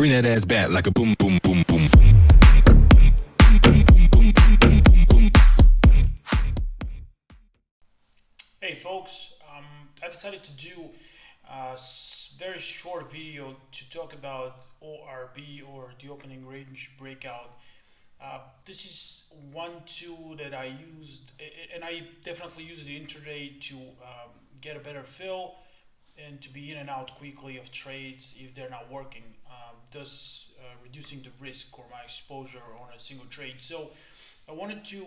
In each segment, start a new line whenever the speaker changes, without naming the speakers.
Bring that ass back like a boom, boom, boom, boom.
Hey folks, I decided to do a very short video to talk about ORB, or the opening range breakout. This is one tool that I used, and I definitely use the intraday to get a better feel and to be in and out quickly of trades if they're not working, thus reducing the risk or my exposure on a single trade. So I wanted to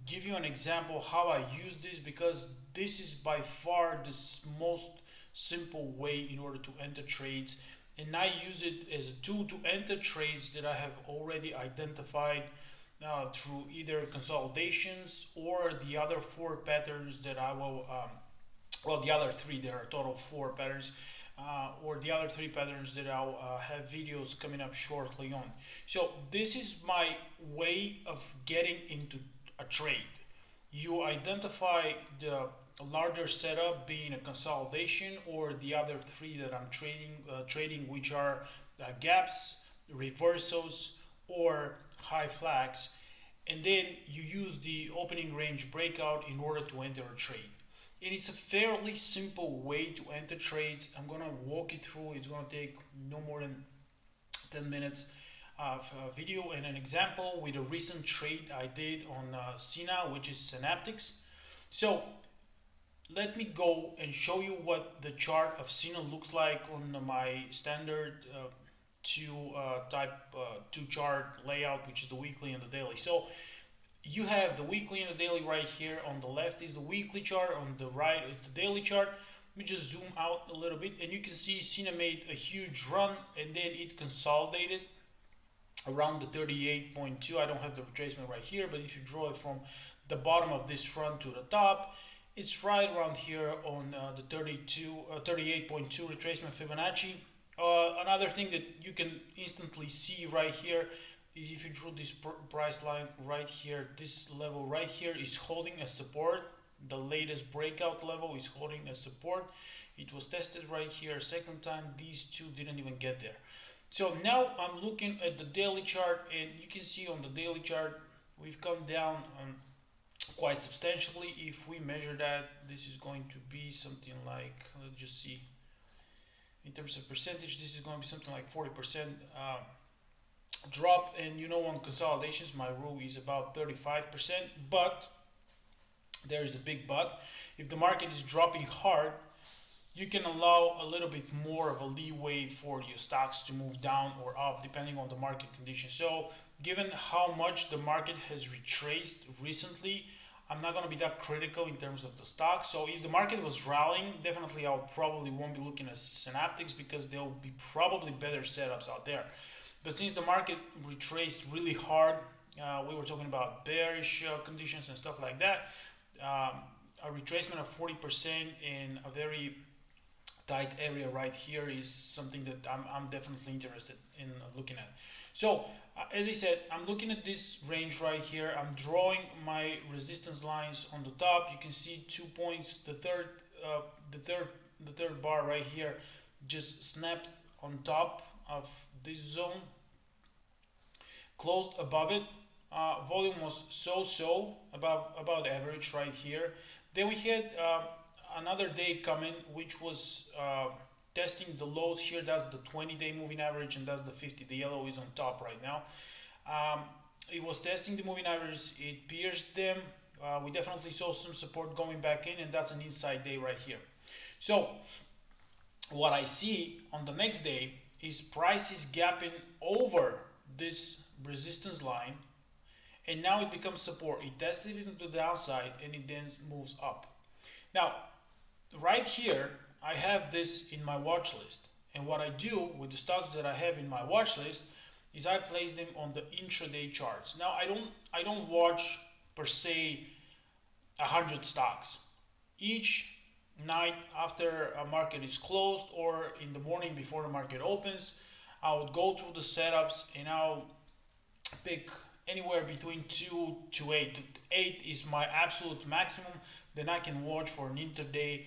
give you an example how I use this, because this is by far the most simple way in order to enter trades, and I use it as a tool to enter trades that I have already identified through either consolidations or the other four patterns that I will well, the other three. There are a total of four patterns, or the other three patterns that I'll have videos coming up shortly on. So this is my way of getting into a trade. You identify the larger setup being a consolidation, or the other three that I'm trading, which are gaps, reversals, or high flags, and then you use the opening range breakout in order to enter a trade. And it's a fairly simple way to enter trades. I'm gonna walk you through. It's gonna take no more than 10 minutes of video and an example with a recent trade I did on Sina, which is Synaptics. So let me go and show you what the chart of Sina looks like on my standard two chart layout, which is the weekly and the daily. So you have the weekly and the daily right here. On the left is the weekly chart, on the right is the daily chart. Let me just zoom out a little bit, and you can see Sina made a huge run, and then it consolidated around the 38.2. I don't have the retracement right here, but if you draw it from the bottom of this run to the top, it's right around here on the 38.2 retracement Fibonacci. Another thing that you can instantly see right here is if you draw this price line right here, this level right here is holding a support. The latest breakout level is holding a support. It was tested right here second time. These two didn't even get there. So now I'm looking at the daily chart, and you can see on the daily chart we've come down quite substantially. If we measure that, this is going to be something like, let's just see, in terms of percentage, this is going to be something like 40% drop. And you know, on consolidations my rule is about 35%, but there's a big but. If the market is dropping hard, you can allow a little bit more of a leeway for your stocks to move down or up depending on the market conditions. So given how much the market has retraced recently, I'm not going to be that critical in terms of the stock. So if the market was rallying, definitely I'll probably won't be looking at Synaptics, because there'll be probably better setups out there. But since the market retraced really hard, we were talking about bearish conditions and stuff like that, a retracement of 40% in a very tight area right here is something that I'm definitely interested in looking at. So as I said, I'm looking at this range right here. I'm drawing my resistance lines on the top. You can see 2 points. The third bar right here just snapped on top of this zone, closed above it. Volume was so about average right here. Then we had another day coming, which was testing the lows here. That's the 20-day moving average, and that's the 50. The yellow is on top right now. It was testing the moving average. It pierced them. We definitely saw some support going back in, and that's an inside day right here. So what I see on the next day is price is gapping over this resistance line, and now it becomes support. It tested it into the downside, and it then moves up. Now right here I have this in my watch list, and what I do with the stocks that I have in my watch list is I place them on the intraday charts. Now I don't watch per se 100 stocks. Each night after a market is closed, or in the morning before the market opens, I would go through the setups and I'll pick anywhere between 2 to 8. 8 is my absolute maximum. Then I can watch for an intraday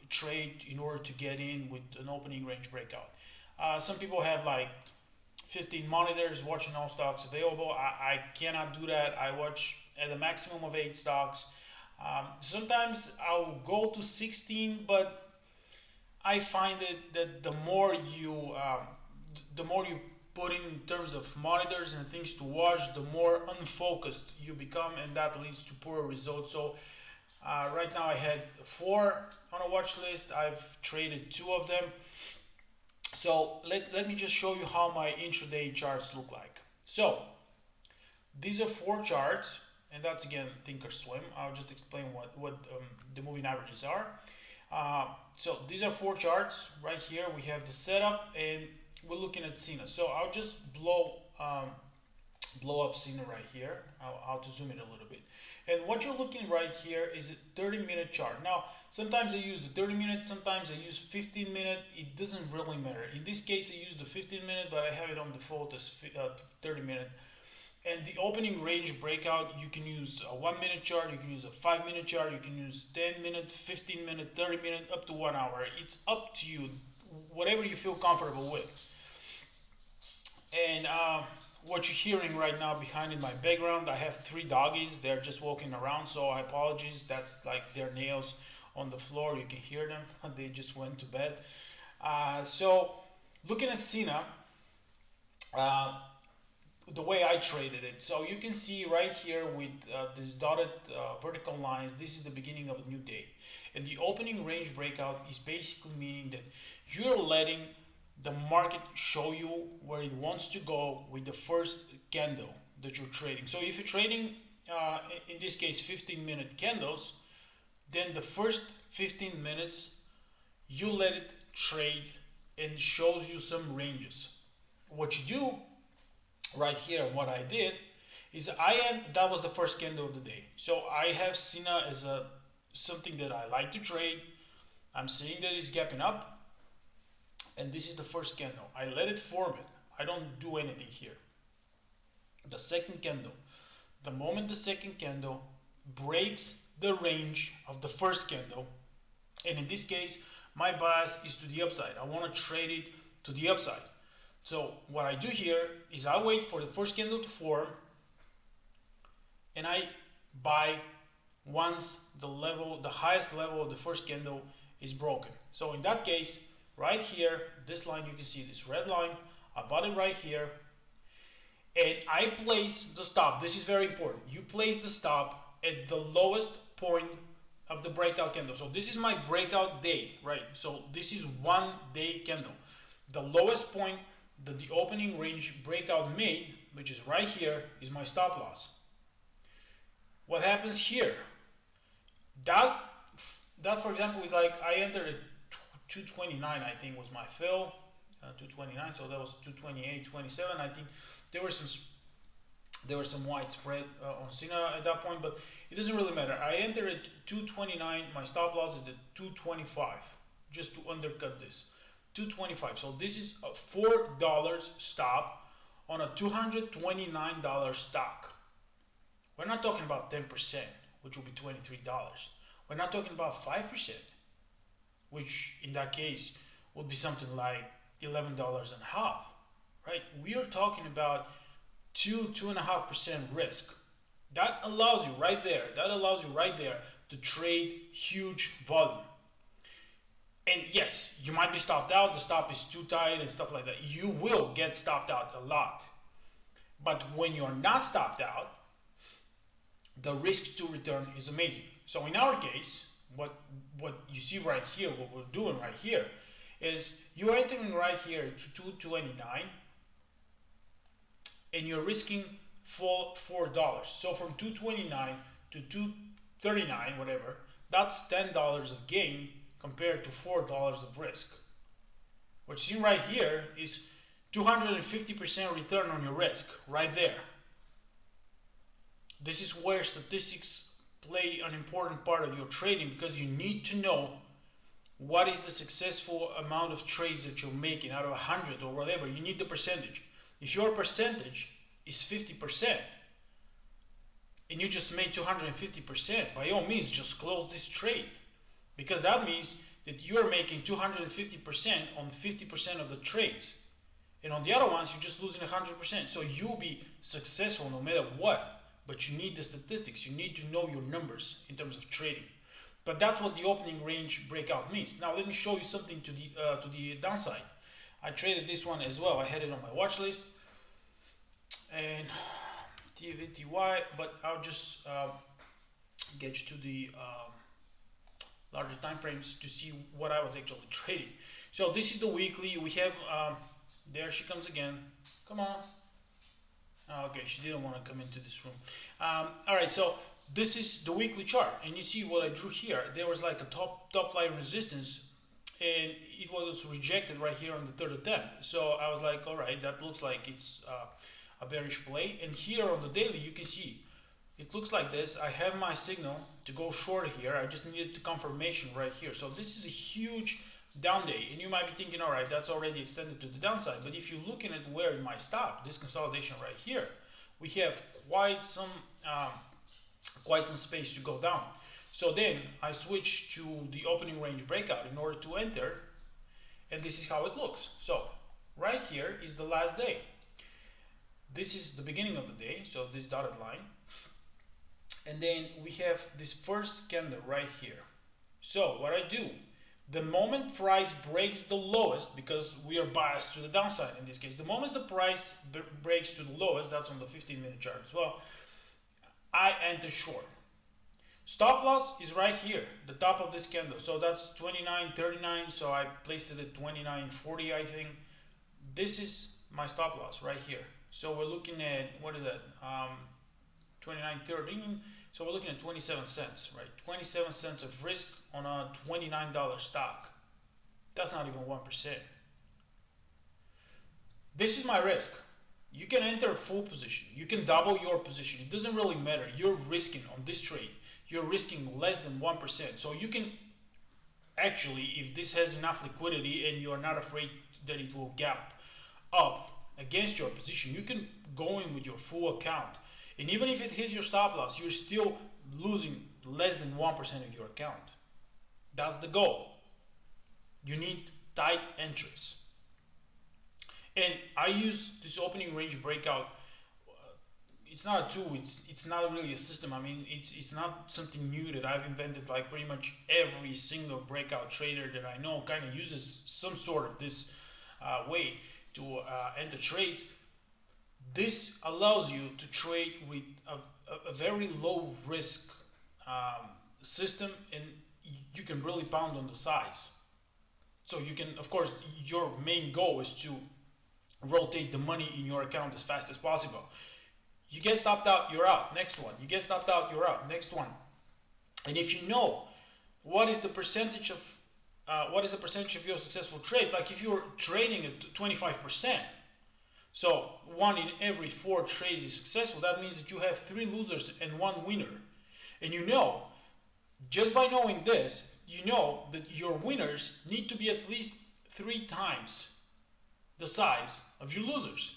trade in order to get in with an opening range breakout. Some people have like 15 monitors watching all stocks available. I cannot do that. I watch at a maximum of 8 stocks. Sometimes I'll go to 16, but I find it that the more you put in terms of monitors and things to watch, the more unfocused you become, and that leads to poor results. So right now I had 4 on a watch list. I've traded 2 of them. So let me just show you how my intraday charts look like. So these are 4 charts, and that's again Thinkorswim. I'll just explain what the moving averages are. So these are 4 charts. Right here we have the setup, and we're looking at Cena. So I'll just blow up Cena right here. I'll to zoom in a little bit. And what you're looking right here is a 30-minute chart. Now, sometimes I use the 30 minute, sometimes I use 15 minute. It doesn't really matter. In this case, I use the 15 minute, but I have it on default as 30 minute. And the opening range breakout, you can use a 1 minute chart, you can use a 5 minute chart, you can use 10 minute, 15 minute, 30 minute, up to 1 hour. It's up to you, whatever you feel comfortable with. And what you're hearing right now behind in my background, I have 3 doggies. They're just walking around, so I apologize. That's like their nails on the floor. You can hear them. They just went to bed. So looking at Cena, the way I traded it. So you can see right here with these dotted vertical lines, this is the beginning of a new day. And the opening range breakout is basically meaning that you're letting the market show you where it wants to go with the first candle that you're trading. So if you're trading, in this case, 15-minute candles, then the first 15 minutes, you let it trade and shows you some ranges. What you do right here, what I did, is that was the first candle of the day. So I have Cena as something that I like to trade. I'm seeing that it's gapping up. And this is the first candle. I let it form it. I don't do anything here. The second candle. The moment the second candle breaks the range of the first candle, and in this case, my bias is to the upside. I want to trade it to the upside. So what I do here is I wait for the first candle to form, and I buy once the highest level of the first candle is broken. So in that case, right here, this line, you can see this red line, I bought it right here, and I place the stop. This is very important. You place the stop at the lowest point of the breakout candle. So this is my breakout day, right? So this is 1 day candle. The lowest point that the opening range breakout made, which is right here, is my stop loss. What happens here? That for example is like I entered at 229, I think was my fill, 229. So that was 228, 27. I think there were some widespread on Cena at that point, but it doesn't really matter. I entered at 229. My stop loss is at 225, just to undercut this. 225. So this is a $4 stop on a $229 stock. We're not talking about 10%, which will be $23. We're not talking about 5%, which in that case would be something like $11.50, right? We are talking about 2.5% risk. That allows you right there. To trade huge volume. And yes, you might be stopped out. The stop is too tight and stuff like that. You will get stopped out a lot. But when you're not stopped out, the risk to return is amazing. So in our case, what you see right here, what we're doing right here, is you're entering right here to 229, and you're risking $4. So from 229 to 239, whatever, that's $10 of gain compared to $4 of risk. What you see right here is 250% return on your risk, right there. This is where statistics play an important part of your trading, because you need to know what is the successful amount of trades that you're making out of 100 or whatever. You need the percentage. If your percentage is 50% and you just made 250%, by all means just close this trade, because that means that you're making 250% on 50% of the trades. And on the other ones, you're just losing 100%. So you'll be successful no matter what. But you need the statistics. You need to know your numbers in terms of trading. But that's what the opening range breakout means. Now let me show you something to the downside. I traded this one as well. I had it on my watch list. And TVTY, but I'll just get you to the larger time frames to see what I was actually trading. So this is the weekly. We have there she comes again. Come on. Okay, she didn't want to come into this room. All right, so this is the weekly chart, and you see what I drew here. There was like a top line resistance, and it was rejected right here on the third attempt. So I was like, all right, that looks like it's a bearish play. And here on the daily, you can see it looks like this. I have my signal to go short here. I just needed the confirmation right here. So this is a huge down day, and you might be thinking, all right, that's already extended to the downside. But if you're looking at where it might stop, this consolidation right here, we have quite some space to go down. So then I switch to the opening range breakout in order to enter, and this is how it looks. So right here is the last day. This is the beginning of the day, so this dotted line, and then we have this first candle right here. So what I do, the moment price breaks the lowest, because we are biased to the downside in this case, the moment the price breaks to the lowest, that's on the 15-minute chart as well, I enter short. Stop loss is right here, the top of this candle. So that's 29.39, so I placed it at 29.40, I think. This is my stop loss right here. So we're looking at, what is that, 29.13. So we're looking at 27 cents, right? 27 cents of risk on a $29 stock. That's not even 1%. This is my risk. You can enter a full position. You can double your position. It doesn't really matter. You're risking on this trade. You're risking less than 1%. So you can actually, if this has enough liquidity and you're not afraid that it will gap up against your position, you can go in with your full account. And even if it hits your stop loss, you're still losing less than 1% of your account. That's the goal. You need tight entries. And I use this opening range breakout. It's not a tool, it's not really a system. I mean, it's not something new that I've invented. Like pretty much every single breakout trader that I know kind of uses some sort of this way to enter trades. This allows you to trade with a very low risk system, and you can really pound on the size. So you can, of course, your main goal is to rotate the money in your account as fast as possible. You get stopped out, you're out. Next one. You get stopped out, you're out. Next one. And if you know what is the percentage of your successful trades, like if you're trading at 25%, so 1 in every 4 trades is successful, that means that you have 3 losers and 1 winner. And you know, just by knowing this, you know that your winners need to be at least 3 times the size of your losers.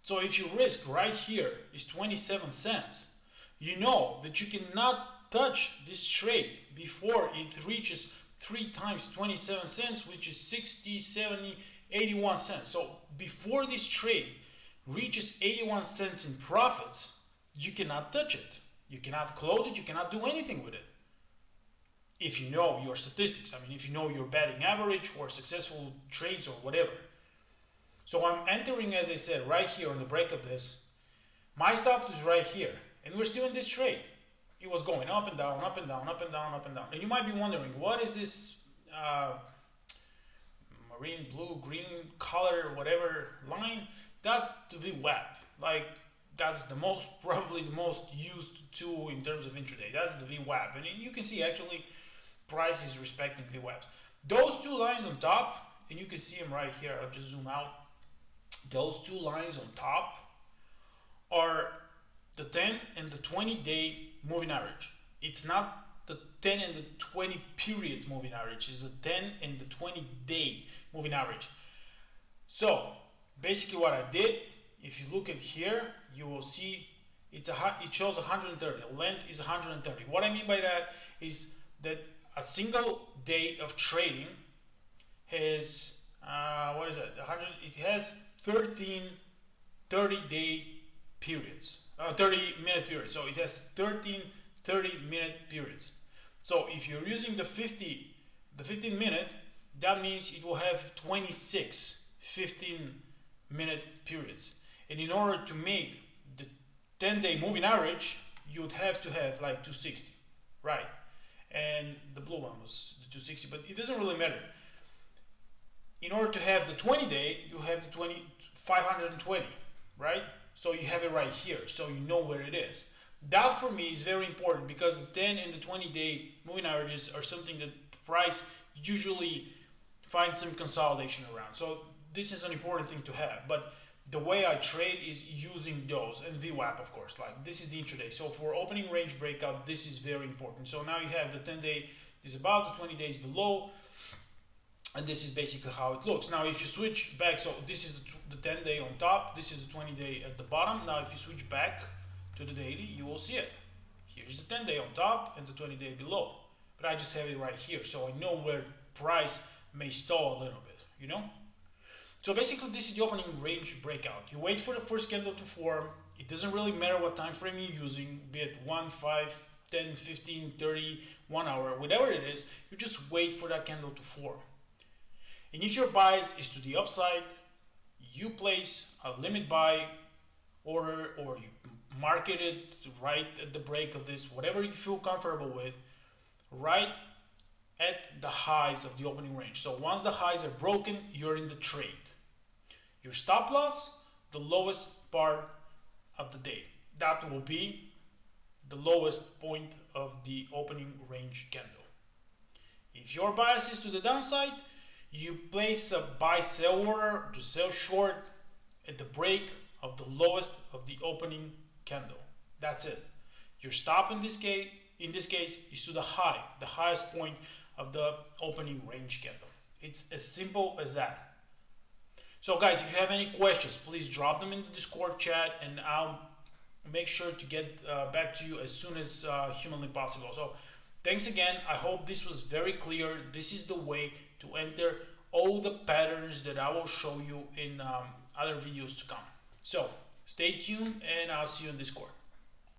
So if your risk right here is 27 cents, you know that you cannot touch this trade before it reaches 3 times 27 cents, which is 60, 70, 81 cents. So before this trade reaches 81 cents in profits, you cannot touch it. You cannot close it. You cannot do anything with it. If you know your statistics, I mean, if you know your batting average or successful trades or whatever. So I'm entering, as I said, right here on the break of this. My stop is right here, and we're still in this trade. It was going up and down, up and down, up and down, up and down. And you might be wondering, what is this marine blue, green color, whatever line? That's the VWAP. Like, that's the most, probably the most used tool in terms of intraday. That's the VWAP. And you can see actually price is respecting VWAPs. Those 2 lines on top, and you can see them right here. I'll just zoom out. Those 2 lines on top are the 10 and the 20-day moving average. It's not the 10 and the 20 period moving average. It's the 10 and the 20-day moving average. So basically what I did, if you look at here, you will see it shows 130. Length is 130. What I mean by that is that a single day of trading has what is it? 100. It has 13 30-day periods, 30-minute periods. So it has 13 30-minute periods. So if you're using the 15 minute, that means it will have 26 15-minute periods. And in order to make the 10-day moving average, you'd have to have like 260, right? And the blue one was the 260, but it doesn't really matter. In order to have the 20-day, you have the 520, right? So you have it right here, so you know where it is. That for me is very important because the 10 and the 20-day moving averages are something that price usually finds some consolidation around. So this is an important thing to have. But the way I trade is using those, and VWAP of course. Like this is the intraday. So for opening range breakout, this is very important. So now you have the 10-day is above, the 20 days below, and this is basically how it looks. Now if you switch back, so this is the 10-day on top, this is the 20-day at the bottom. Now if you switch back to the daily, you will see it. Here's the 10-day on top and the 20-day below. But I just have it right here, so I know where price may stall a little bit, you know? So basically this is the opening range breakout. You wait for the first candle to form. It doesn't really matter what time frame you're using, be it 1, 5, 10, 15, 30, 1 hour, whatever it is, you just wait for that candle to form. And if your bias is to the upside, you place a limit buy order or you market it right at the break of this, whatever you feel comfortable with, right at the highs of the opening range. So once the highs are broken, you're in the trade. Your stop loss, the lowest part of the day. That will be the lowest point of the opening range candle. If your bias is to the downside, you place a buy sell order to sell short at the break of the lowest of the opening candle. That's it. Your stop in this case is to the high, the highest point of the opening range candle. It's as simple as that. So guys, if you have any questions, please drop them in the Discord chat and I'll make sure to get back to you as soon as humanly possible. So thanks again. I hope this was very clear. This is the way to enter all the patterns that I will show you in other videos to come. So stay tuned and I'll see you in Discord.